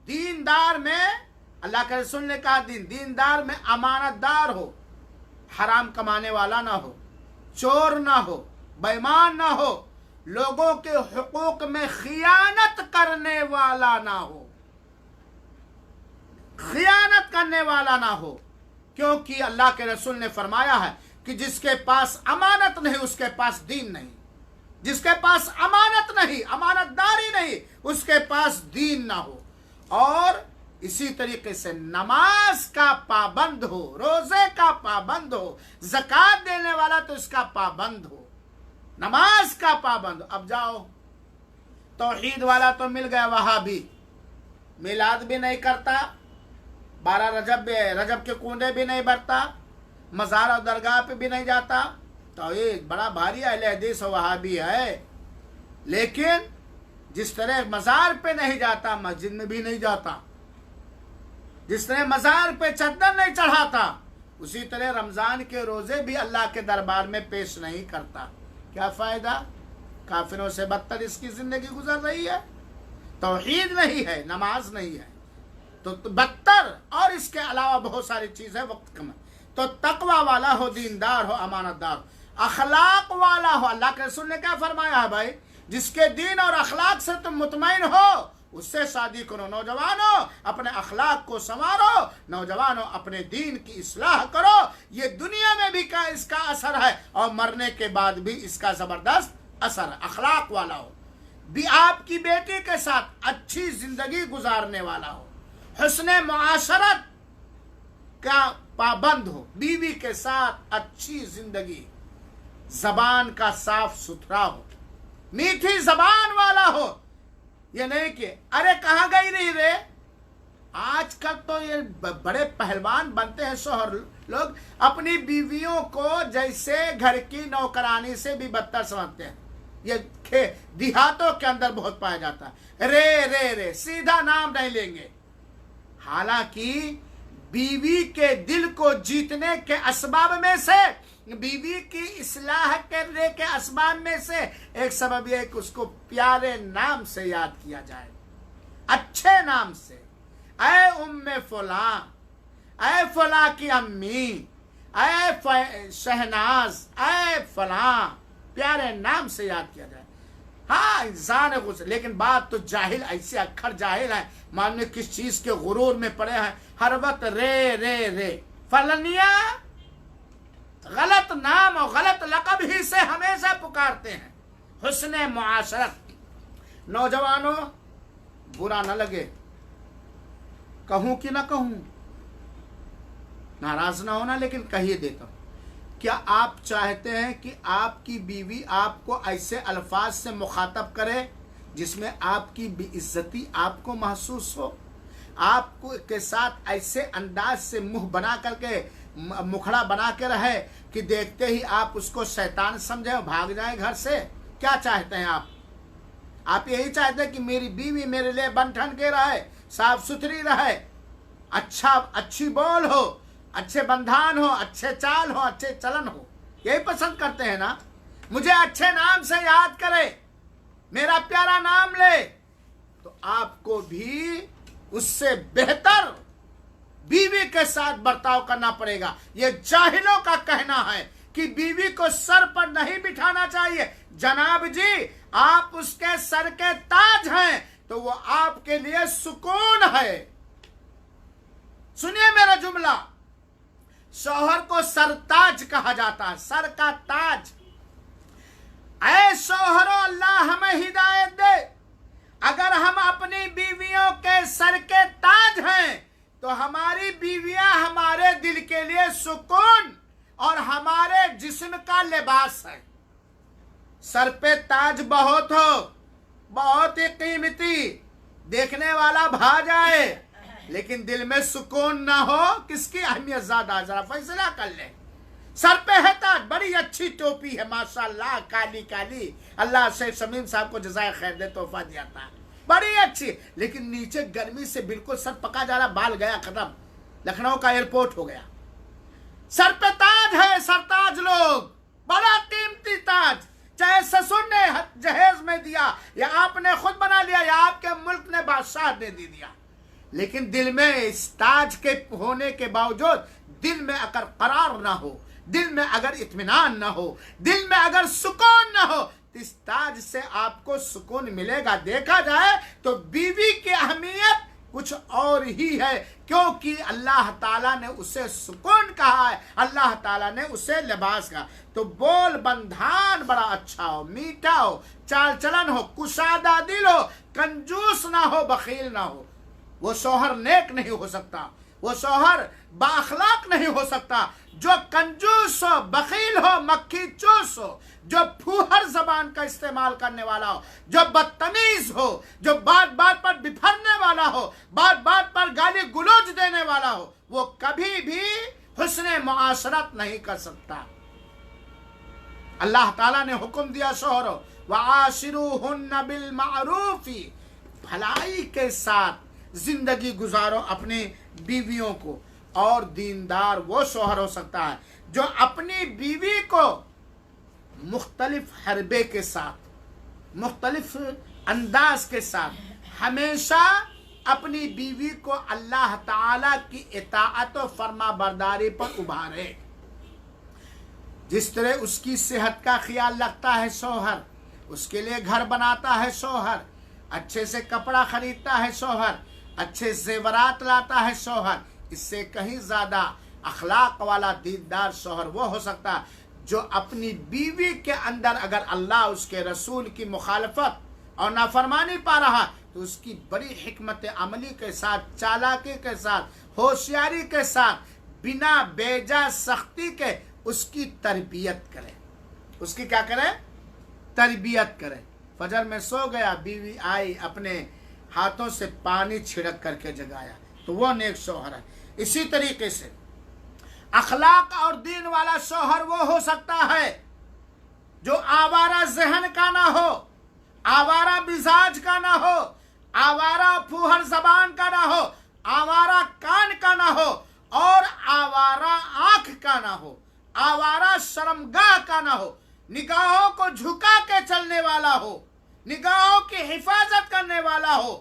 दीनदार में अल्लाह के रसूल ने कहा दीनदार में अमानतदार हो, हराम कमाने वाला ना हो, चोर ना हो, बेईमान ना हो, लोगों के हुकूक में खियानत करने वाला ना हो, खियानत करने वाला ना हो। क्योंकि अल्लाह के रसूल ने फरमाया है कि जिसके पास अमानत नहीं उसके पास दीन नहीं, जिसके पास अमानत नहीं, अमानतदारी नहीं, उसके पास दीन ना हो। और इसी तरीके से नमाज का पाबंद हो, रोजे का पाबंद हो, ज़कात देने वाला तो इसका पाबंद हो, नमाज का पाबंद। अब जाओ, तौहीद वाला तो मिल गया वहाबी, मिलाद भी नहीं करता, 12 रजब के कुंडे भी नहीं भरता, मज़ार और दरगाह पे भी नहीं जाता। तो ये बड़ा भारी अहले हदीस वहाबी है। लेकिन जिस तरह मज़ार पे नहीं जाता, मस्जिद में भी नहीं जाता, जिस तरह मज़ार पे चद्दर नहीं चढ़ाता, उसी तरह रमज़ान के रोज़े भी अल्लाह के दरबार में पेश नहीं करता। क्या फ़ायदा? काफिरों से बदतर इसकी ज़िंदगी गुजर रही है। तौहीद नहीं है, नमाज नहीं है तो बदतर, और इसके अलावा बहुत सारी चीज़ें वक्त कम है। तो तकवा वाला हो, दीनदार हो, अमानतदार हो, अखलाक वाला हो। अल्लाह के रसूल ने क्या फरमाया है भाई? जिसके दीन और अखलाक से तुम मुतमईन हो उससे शादी करो। नौजवानों, अपने अखलाक को संवारो, नौजवानों अपने दीन की इस्लाह करो। ये दुनिया में भी का इसका असर है और मरने के बाद भी इसका जबरदस्त असर है। अखलाक वाला हो, भी आपकी बेटी के साथ अच्छी जिंदगी गुजारने वाला हो, हुस्ने मुआशरत का पाबंद हो, बीवी के साथ अच्छी जिंदगी, जबान का साफ सुथरा हो, मीठी जबान वाला हो। ये नहीं कि अरे कहाँ गई रही रे। आजकल तो ये बड़े पहलवान बनते हैं शोहर लोग, अपनी बीवियों को जैसे घर की नौकरानी से भी बदतर समझते हैं। ये देहातों के अंदर बहुत पाया जाता है। रे रे रे, सीधा नाम नहीं लेंगे। हालांकि बीवी के दिल को जीतने के असबाब में से, बीवी की इस्लाह करने के असबाब में से एक सबब यह है कि उसको प्यारे नाम से याद किया जाए, अच्छे नाम से। ऐ उम्मे फलां, ऐ फलां की अम्मी, ऐ शहनाज, ऐ फलां, प्यारे नाम से याद किया जाए। हाँ, इंसान है कुछ, लेकिन बात तो जाहिल, ऐसे अक्खर जाहिल है, मानो किस चीज के गुरूर में पड़े हैं, हर वक्त रे रे रे। फलनिया गलत नाम और गलत लक़ब ही से हमेशा पुकारते हैं। हुस्ने मुआशरत। नौजवानों, बुरा न लगे, कहूं कि ना कहूं, नाराज ना होना, लेकिन कहिए देता हूं। क्या आप चाहते हैं कि आपकी बीवी आपको ऐसे अल्फाज से मुखातब करे जिसमें आपकी बेइज्जती आपको महसूस हो, आपको के साथ ऐसे अंदाज से मुंह बना करके, मुखड़ा बना के रहे कि देखते ही आप उसको शैतान समझे और भाग जाए घर से? क्या चाहते हैं आप? आप यही चाहते हैं कि मेरी बीवी मेरे लिए बन ठन के रहे, साफ सुथरी रहे, अच्छी बोल हो, अच्छे बंधान हो, अच्छे चाल हो, अच्छे चलन हो, यही पसंद करते हैं ना? मुझे अच्छे नाम से याद करे, मेरा प्यारा नाम ले, तो आपको भी उससे बेहतर बीवी के साथ बर्ताव करना पड़ेगा। यह जाहिलों का कहना है कि बीवी को सर पर नहीं बिठाना चाहिए। जनाब जी, आप उसके सर के ताज हैं तो वो आपके लिए सुकून है। सुनिए मेरा जुमला, शौहर को सरताज कहा जाता है, सर का ताज। ऐ शौहरों, अल्लाह हमें हिदायत दे। अगर हम अपनी बीवियों के सर के ताज हैं तो हमारी बीवियां हमारे दिल के लिए सुकून और हमारे जिस्म का लिबास है। सर पे ताज बहुत हो, बहुत ही कीमती, देखने वाला भा जाए, लेकिन दिल में सुकून ना हो, किसकी अहमियत ज्यादा? जरा फैसला कर ले। सर पे है ताज, बड़ी अच्छी टोपी है माशाल्लाह, काली काली, अल्लाह से शमीम साहब को जज़ाए खैर दे, तोहफा दिया था, बड़ी अच्छी, लेकिन नीचे गर्मी से बिल्कुल सर पका जा रहा, बाल गया खत्म, लखनऊ का एयरपोर्ट हो गया। सर पे ताज है, सरताज लोग, बड़ा कीमती ताज, चाहे ससुर ने जहेज में दिया या आपने खुद बना लिया या आपके मुल्क ने बादशाह ने दे दिया, लेकिन दिल में इस ताज के होने के बावजूद दिल में अगर करार ना हो, दिल में अगर इत्मीनान ना हो, दिल में अगर सुकून ना हो, तो इस ताज से आपको सुकून मिलेगा? देखा जाए तो बीवी की अहमियत कुछ और ही है, क्योंकि अल्लाह ताला ने उसे सुकून कहा है, अल्लाह ताला ने उसे लिबास कहा। तो बोल बंधान बड़ा अच्छा हो, मीठा हो, चाल चलन हो, कुशादा दिल हो, कंजूस ना हो, बखील ना हो, वो शौहर नेक नहीं हो सकता, वो शौहर बाअखलाक नहीं हो सकता। जो कंजूस हो, बखील हो, मक्खी चूस हो, जो फूहर जबान का इस्तेमाल करने वाला हो, जो बदतमीज हो, जो बात बात पर बिफरने वाला हो, बात बात पर गाली गुलोज देने वाला हो, वो कभी भी हुस्ने मुआशरत नहीं कर सकता। अल्लाह ताला ने हुक्म दिया शौहरों, वआशिरूहुन्ना बिल मारूफी, भलाई के साथ जिंदगी गुजारो अपनी बीवियों को। और दीनदार वो शौहर हो सकता है जो अपनी बीवी को मुख्तलिफ हरबे के साथ, मुख्तलिफ अंदाज के साथ हमेशा अपनी बीवी को अल्लाह ताला की इताअत और फरमा बरदारी पर उभारे। जिस तरह उसकी सेहत का ख्याल रखता है शौहर, उसके लिए घर बनाता है शौहर, अच्छे से कपड़ा खरीदता है शौहर, अच्छे जेवरात लाता है शौहर, इससे कहीं ज्यादा अखलाक वाला दीनदार शौहर वो हो सकता है जो अपनी बीवी के अंदर अगर अल्लाह उसके रसूल की मुखालफत और नाफरमानी पा रहा तो उसकी बड़ी हिकमत अमली के साथ, चालाकी के साथ, होशियारी के साथ, बिना बेजा सख्ती के उसकी तरबियत करे। उसकी क्या करे? तरबियत करे। फजर में सो गया, बीवी आई, अपने हाथों से पानी छिड़क करके जगाया, तो वो नेक शौहर है। इसी तरीके से अखलाक और दीन वाला शौहर वो हो सकता है जो आवारा जहन का ना हो, आवारा मिजाज का ना हो, आवारा फूहर जबान का ना हो, आवारा कान का ना हो और आवारा आंख का ना हो, आवारा शर्मगाह का ना हो, निगाहों को झुका के चलने वाला हो, निगाहों की हिफाजत करने वाला हो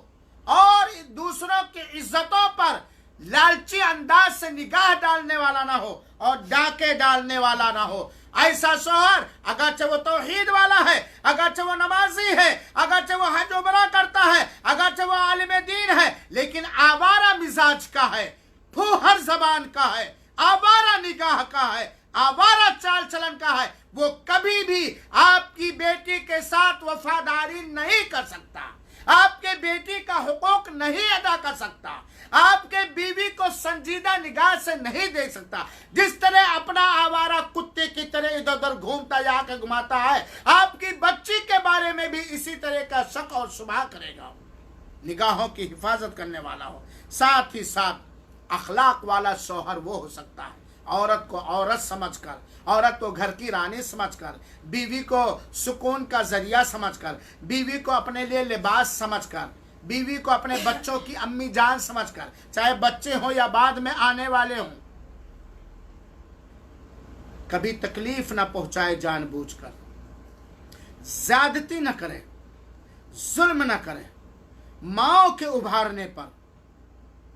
और दूसरों की इज्जतों पर लालची अंदाज से निगाह डालने वाला ना हो और डाके डालने वाला ना हो। ऐसा शौहर अगरचे वो तौहीद वाला है, अगरचे वो नमाजी है, अगरचे वो हज उमरा करता है, अगरचे वो आलिम दीन है, लेकिन आवारा मिजाज का है, फूहर जबान का है, आवारा निगाह का है, आवारा चाल चलन का है, वो कभी भी आपकी बेटी के साथ वफादारी नहीं कर सकता, आपके बेटी का हुकूक नहीं अदा कर सकता, आपके बीवी को संजीदा निगाह से नहीं देख सकता। जिस तरह अपना आवारा कुत्ते की तरह इधर उधर घूमता या के घुमाता है, आपकी बच्ची के बारे में भी इसी तरह का शक और शुबहा करेगा। निगाहों की हिफाजत करने वाला हो, साथ ही साथ अखलाक वाला शौहर वो हो सकता है औरत को औरत समझकर, औरत को घर की रानी समझकर, बीवी को सुकून का जरिया समझकर, बीवी को अपने लिए लिबास समझकर, बीवी को अपने बच्चों की अम्मी जान समझकर, चाहे बच्चे हो या बाद में आने वाले हों, कभी तकलीफ ना पहुंचाए, जानबूझकर ज्यादती न करे, जुल्म न करे। माओ के उभारने पर,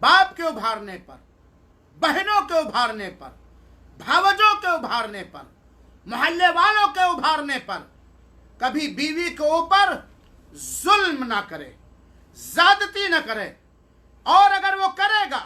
बाप के उभारने पर, बहनों के उभारने पर, भावजों के उभारने पर, मोहल्ले वालों के उभारने पर कभी बीवी के ऊपर जुल्म ना करे, ज्यादती ना करे। और अगर वो करेगा,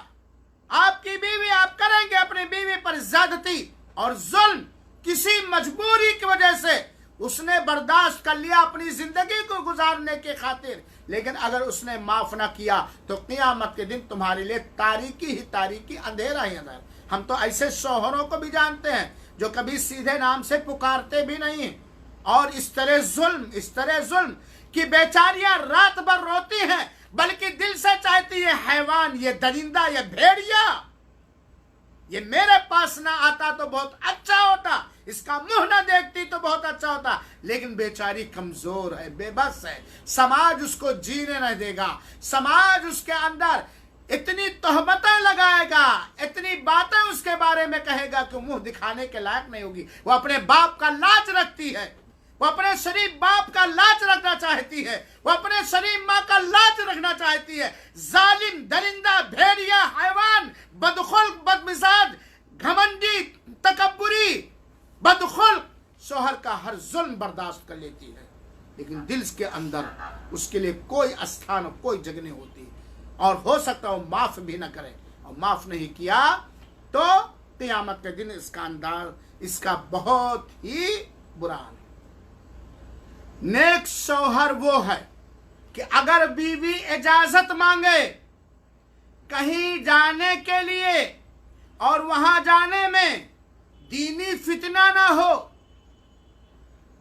आपकी बीवी, आप करेंगे अपनी बीवी पर ज्यादती और जुल्म, किसी मजबूरी की वजह से उसने बर्दाश्त कर लिया अपनी जिंदगी को गुजारने की खातिर, लेकिन अगर उसने माफ ना किया तो क़ियामत के दिन तुम्हारे लिए तारीकी ही तारीकी, अंधेरा ही अंधेरा। हम तो ऐसे शौहरों को भी जानते हैं जो कभी सीधे नाम से पुकारते भी नहीं, और इस तरह जुल्म कि बेचारियां रात भर रोती हैं, बल्कि दिल से चाहती है हैवान, ये दरिंदा, ये भेड़िया, ये मेरे पास ना आता तो बहुत अच्छा होता, इसका मुंह ना देखती तो बहुत अच्छा होता। लेकिन बेचारी कमजोर है, बेबस है, समाज उसको जीने नहीं देगा, समाज उसके अंदर इतनी तोहमतें लगाएगा, इतनी बातें उसके बारे में कहेगा कि मुंह दिखाने के लायक नहीं होगी। वो अपने बाप का लाज रखती है, वो अपने शरीफ बाप का लाज रखना चाहती है, वो अपने शरीफ माँ का लाज रखना चाहती है। जालिम, दरिंदा, भेड़िया, हैवान, बदखुल्क, बदमिजाज, घमंडी, तकब्बुरी, बदखुल्क शोहर का हर जुल्म बर्दाश्त कर लेती है, लेकिन दिल के अंदर उसके लिए कोई स्थान और कोई जगह नहीं होती, और हो सकता है माफ भी न करे, और माफ नहीं किया तो क़यामत के दिन इसका अंदाज इसका बहुत ही बुरा है। नेक शौहर वो है कि अगर बीवी इजाजत मांगे कहीं जाने के लिए और वहां जाने में दीनी फितना ना हो,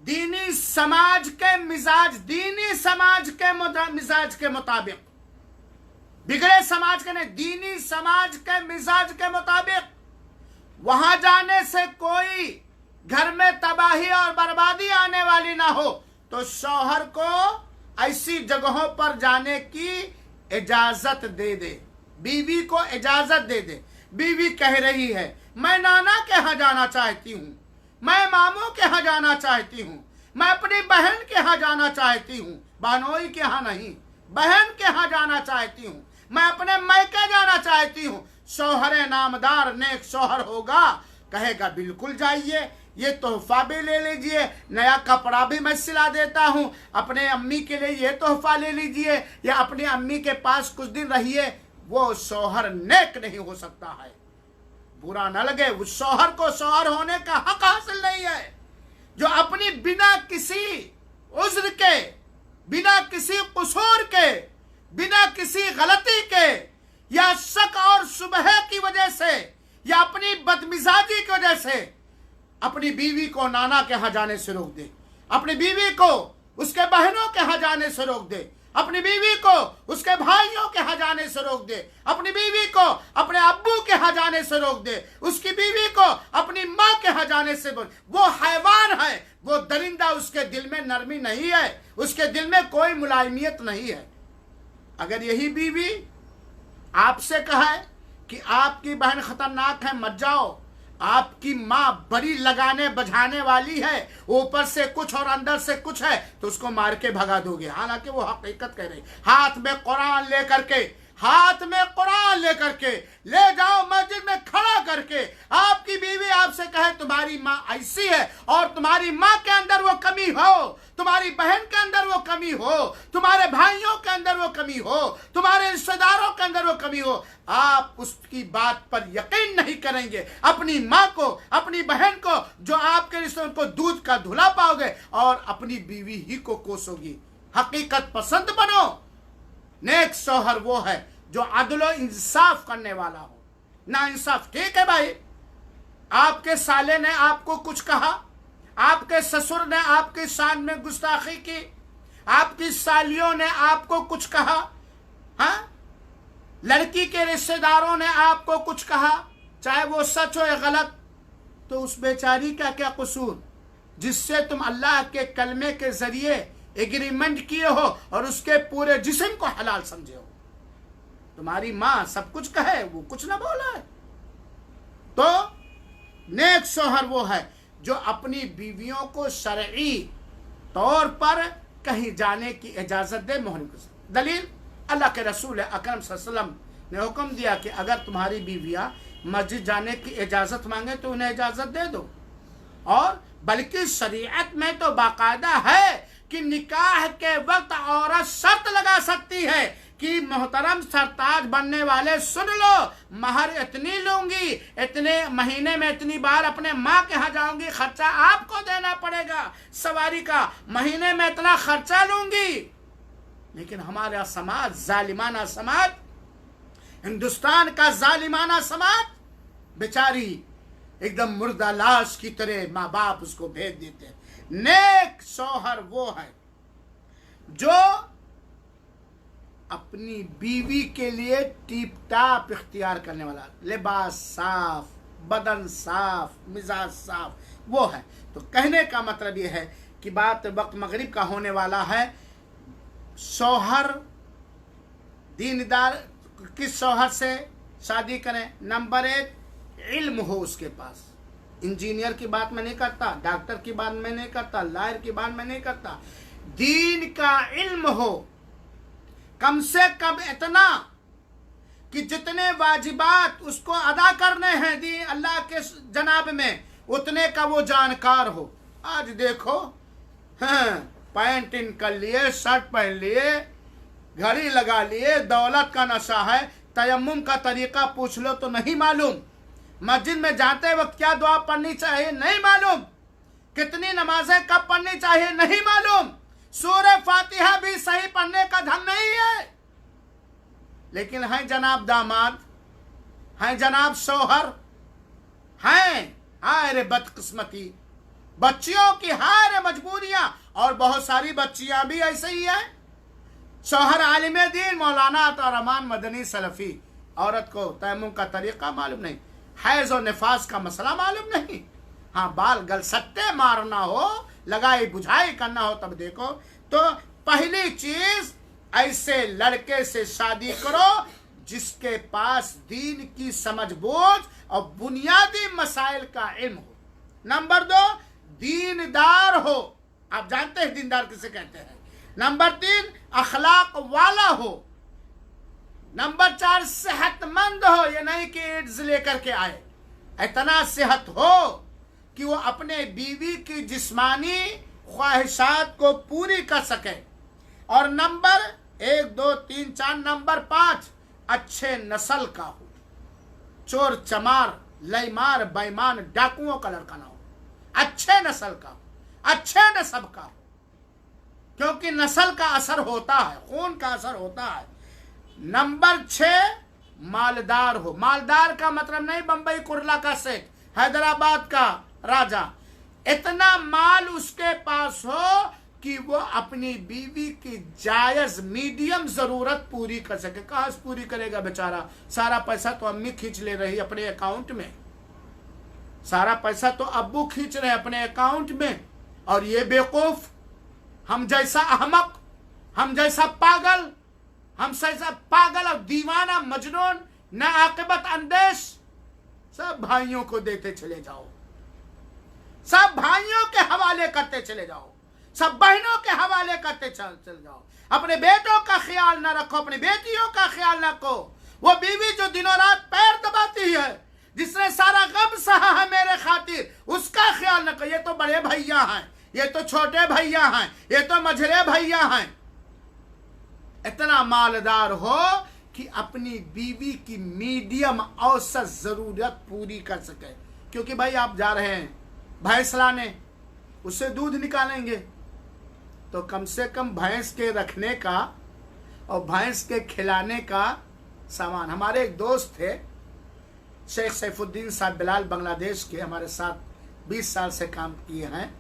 दीनी समाज के मिजाज के मुताबिक, बिगड़े समाज के नहीं, दीनी समाज के मिजाज के मुताबिक वहां जाने से कोई घर में तबाही और बर्बादी आने वाली ना हो, तो शौहर को ऐसी जगहों पर जाने की इजाजत दे दे, बीवी को इजाजत दे दे। बीवी कह रही है मैं नाना के यहाँ जाना चाहती हूँ, मैं मामू के यहाँ जाना चाहती हूँ, मैं अपनी बहन के यहाँ जाना चाहती हूँ, बहनोई के यहाँ नहीं, बहन के यहाँ जाना चाहती हूँ, मैं अपने मैके जाना चाहती हूँ। शौहर नामदार नेक शौहर होगा, कहेगा बिल्कुल जाइए, ये तोहफा भी ले लीजिए, नया कपड़ा भी मैं सिला देता हूँ, अपने अम्मी के लिए ये तोहफा ले लीजिए, या अपनी अम्मी के पास कुछ दिन रहिए। वो शौहर नेक नहीं हो सकता है, बुरा न लगे, उस शौहर को शौहर होने का हक हासिल नहीं है जो अपनी बिना किसी उज्र के, बिना किसी कसूर के, बिना किसी गलती के या शक और शुबह की वजह से या अपनी बदमिजाजी की वजह से अपनी बीवी को नाना के यहाँ जाने से रोक दे, अपनी बीवी को उसके बहनों के यहाँ जाने से रोक दे, अपनी बीवी को उसके भाइयों के यहाँ जाने से रोक दे, अपनी बीवी को अपने अब्बू के यहाँ जाने से रोक दे, उसकी बीवी को अपनी माँ के यहाँ जाने से रोक। वो हैवान है, वो दरिंदा, उसके दिल में नरमी नहीं है, उसके दिल में कोई मुलायमियत नहीं है। अगर यही बीवी आपसे कहे कि आपकी बहन खतरनाक है, मत जाओ, आपकी माँ बड़ी लगाने बजाने वाली है, ऊपर से कुछ और अंदर से कुछ है, तो उसको मार के भगा दोगे। हालांकि वो हकीकत कह रही, हाथ में कुरान लेकर के ले जाओ मस्जिद में खड़ा करके, आपकी बीवी आपसे कहे तुम्हारी माँ ऐसी है और तुम्हारी माँ के अंदर वो कमी हो, तुम्हारी बहन के अंदर वो कमी हो, तुम्हारे भाइयों के अंदर वो कमी हो, तुम्हारे रिश्तेदारों के अंदर वो कमी हो, आप उसकी बात पर यकीन नहीं करेंगे। अपनी माँ को, अपनी बहन को, जो आपके रिश्ते को दूध का धुला पाओगे, और अपनी बीवी ही को कोसोगी। हकीकत पसंद बनो। नेक शौहर वो है जो अदलो इंसाफ करने वाला हो। ना इंसाफ, ठीक है भाई, आपके साले ने आपको कुछ कहा, आपके ससुर ने आपकी शान में गुस्ताखी की, आपकी सालियों ने आपको कुछ कहा, हाँ, लड़की के रिश्तेदारों ने आपको कुछ कहा, चाहे वो सच हो या गलत, तो उस बेचारी का क्या कसूर जिससे तुम अल्लाह के कलमे के जरिए एग्रीमेंट किए हो और उसके पूरे जिस्म को हलाल समझे हो। तुम्हारी माँ सब कुछ कहे, वो कुछ ना बोला है। तो नेक शौहर वो है जो अपनी बीवियों को शरई तौर पर कहीं जाने की इजाजत दे, मोहन को। दलील, अल्लाह के रसूल अकरम सल्लल्लाहु अलैहि वसल्लम ने हुक्म दिया कि अगर तुम्हारी बीवियां मस्जिद जाने की इजाजत मांगे तो उन्हें इजाजत दे दो, और बल्कि शरीयत में तो बाकायदा है कि निकाह के वक्त औरत शर्त लगा सकती है कि मोहतरम सरताज बनने वाले सुन लो, महर इतनी लूंगी, इतने महीने में इतनी बार अपने माँ के यहाँ जाऊंगी, खर्चा आपको देना पड़ेगा, सवारी का महीने में इतना खर्चा लूंगी। लेकिन हमारा समाज, जालिमाना समाज, हिंदुस्तान का जालिमाना समाज, बेचारी एकदम मुर्दा लाश की तरह माँ बाप उसको भेज देते हैं, नेक शौहर वो है जो अपनी बीवी के लिए टीप टाप इख्तियार करने वाला, लिबास साफ, बदन साफ, मिजाज साफ वो है। तो कहने का मतलब ये है कि बात वक्त मगरिब का होने वाला है। शौहर दीनदार, किस शौहर से शादी करें? नंबर 1, इल्म हो उसके पास। इंजीनियर की बात मैं नहीं करता, डॉक्टर की बात मैं नहीं करता, लॉयर की बात मैं नहीं करता। दीन का इल्म हो, कम से कम इतना कि जितने वाजिबात उसको अदा करने हैं दी अल्लाह के जनाब में, उतने का वो जानकार हो। आज देखो, हाँ, पैंट इन कर लिए, शर्ट पहन लिए, घड़ी लगा लिए, दौलत का नशा है। तयम्मुम का तरीका पूछ लो तो नहीं मालूम। मस्जिद में जाते वक्त क्या दुआ पढ़नी चाहिए नहीं मालूम। कितनी नमाजें कब पढ़नी चाहिए नहीं मालूम। सूरह फातिहा भी सही पढ़ने का ढंग नहीं है। लेकिन हैं जनाब दामाद, हैं जनाब शौहर, हैं हाय रे बदकिस्मती, बच्चियों की हाय रे मजबूरियां। और बहुत सारी बच्चियां भी ऐसे ही हैं। शौहर आलिम दीन मौलाना अता रहमान मदनी सलफी, औरत को तयम्मुम का तरीका मालूम नहीं, हैज और निफास का मसला मालूम नहीं। हाँ, बाल गलसट्टे मारना हो, लगाई बुझाई करना हो तब देखो। तो पहली चीज, ऐसे लड़के से शादी करो जिसके पास दीन की समझ बूझ और बुनियादी मसाइल का इल्म हो। नंबर 2, दीनदार हो। आप जानते हैं दीनदार किसे कहते हैं। नंबर 3, अखलाक वाला हो। नंबर 4, सेहतमंद हो। ये नहीं कि एड्स लेकर के आए, इतना सेहत हो कि वो अपने बीवी की जिस्मानी ख्वाहिशात को पूरी कर सके। और नंबर 1, 2, 3, 4, नंबर 5, अच्छे नस्ल का हो। चोर चमार, लयमार, बेईमान, डाकुओं का लड़का ना हो, अच्छे नस्ल का हो, अच्छे नस्ब का हो। क्योंकि नस्ल का असर होता है, खून का असर होता है। नंबर 6, मालदार हो। मालदार का मतलब नहीं बंबई कुर्ला का सेठ, हैदराबाद का राजा। इतना माल उसके पास हो कि वो अपनी बीवी की जायज मीडियम जरूरत पूरी कर सके। कहाँ से पूरी करेगा बेचारा? सारा पैसा तो अम्मी खींच ले रही अपने अकाउंट में, सारा पैसा तो अब्बू खींच रहे अपने अकाउंट में। और ये बेवकूफ, हम जैसा अहमक, हम जैसा पागल, हम जैसा पागल और दीवाना मजनून न आकिबत अंदेश सब भाइयों को देते चले जाओ, सब भाइयों के हवाले करते चले जाओ, सब बहनों के हवाले करते चले जाओ। अपने बेटों का ख्याल ना रखो, अपनी बेटियों का ख्याल ना रखो। वो बीवी जो दिनों रात पैर दबाती है, जिसने सारा गम सहा है मेरे खातिर, उसका ख्याल न करो। ये तो बड़े भैया हैं, ये तो छोटे भैया हैं, ये तो मझरे भैया हैं। इतना मालदार हो कि अपनी बीवी की मीडियम औसत जरूरत पूरी कर सके। क्योंकि भाई आप जा रहे हैं भैंस लाने, उससे दूध निकालेंगे, तो कम से कम भैंस के रखने का और भैंस के खिलाने का सामान। हमारे एक दोस्त थे शेख सैफुद्दीन साहब बिलाल, बांग्लादेश के, हमारे साथ 20 साल से काम किए हैं,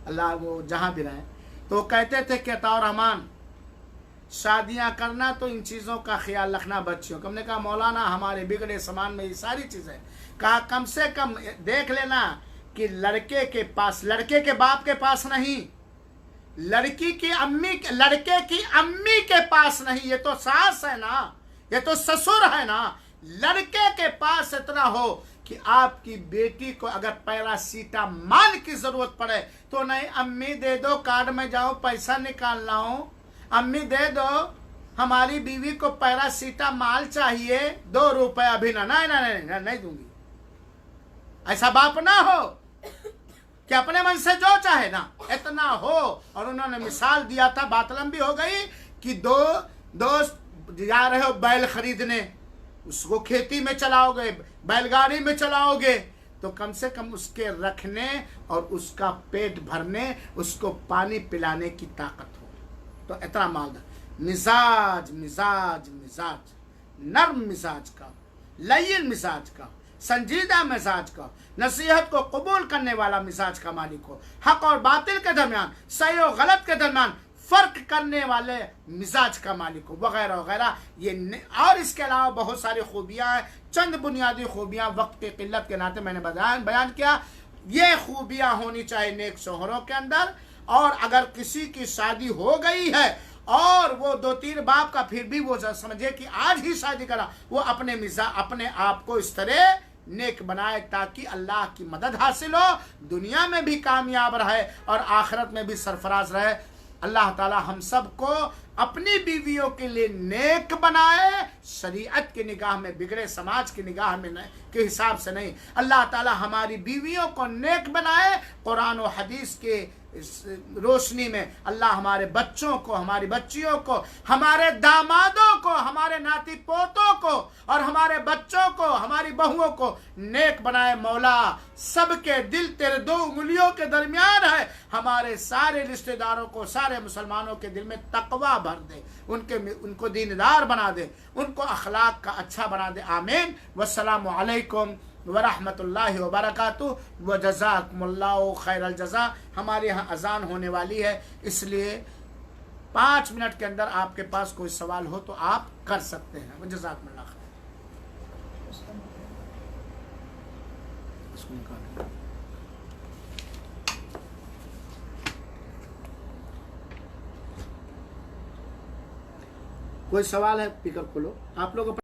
अल्लाह वो जहाँ भी रहें। तो वो कहते थे कि अता रहमान, शादियाँ करना तो इन चीज़ों का ख्याल रखना बच्चियों का। हमने कहा मौलाना हमारे बिगड़े सामान में ये सारी चीज़ें। कहा कम से कम देख लेना कि लड़के के पास, लड़के के बाप के पास नहीं, लड़की की अम्मी, लड़के की अम्मी के पास नहीं, ये तो सास है ना, ये तो ससुर है ना। लड़के के पास इतना हो कि आपकी बेटी को अगर पैरासीटामॉल की जरूरत पड़े तो नहीं अम्मी दे दो, कार्ड में जाओ पैसा निकालना हो, अम्मी दे दो हमारी बीवी को पैरासीटामॉल चाहिए, 2 रुपए अभी ना, नहीं दूंगी। ऐसा बाप ना हो कि अपने मन से जो चाहे ना, इतना हो। और उन्होंने मिसाल दिया था, बात लंबी हो गई, कि 2 दोस्त जा रहे हो बैल खरीदने, उसको खेती में चलाओगे, बैलगाड़ी में चलाओगे, तो कम से कम उसके रखने और उसका पेट भरने, उसको पानी पिलाने की ताकत हो। तो इतना मालदार मिजाज, मिजाज मिजाज नर्म मिजाज का, लय्यिन मिजाज का, संजीदा मिजाज का, नसीहत को कबूल करने वाला मिजाज का मालिक हो, हक और बातिल के दरमियान, सही और गलत के दरमियान फर्क करने वाले मिजाज का मालिक हो, वगैरह वगैरह। ये और इसके अलावा बहुत सारी खूबियाँ हैं। चंद बुनियादी खूबियाँ वक्त की किल्लत के नाते मैंने बयान किया। ये खूबियाँ होनी चाहिए नेक शोहरों के अंदर। और अगर किसी की शादी हो गई है और वो 2-3 बाप का, फिर भी वो समझे कि आज ही शादी करा, वो अपने आप को इस तरह नेक बनाए ताकि अल्लाह की मदद हासिल हो, दुनिया में भी कामयाब रहे और आखिरत में भी सरफराज रहे। अल्लाह ताला हम सब को अपनी बीवियों के लिए नेक बनाए, शरीयत की निगाह में, बिगड़े समाज की निगाह में के हिसाब से नहीं। अल्लाह ताला हमारी बीवियों को नेक बनाए, कुरान और हदीस के इस रोशनी में अल्लाह हमारे बच्चों को, हमारी बच्चियों को, हमारे दामादों को, हमारे नाती पोतों को और हमारे बच्चों को, हमारी बहुओं को नेक बनाए। मौला सबके दिल तेरे 2 उंगलियों के दरमियान है। हमारे सारे रिश्तेदारों को, सारे मुसलमानों के दिल में तकवा भर दे, उनको दीनदार बना दे, उनको अखलाक का अच्छा बना दे। आमीन। वस्सलामु अलैकुम वरहमतुल्लाहि वबरकातुहू व जज़ाकुमुल्लाहु खैरल जज़ा। हमारे यहाँ अजान होने वाली है, इसलिए 5 मिनट के अंदर आपके पास कोई सवाल हो तो आप कर सकते हैं। व जज़ाकुमुल्लाह खैर। कोई सवाल है? स्पीकर खोलो आप लोग।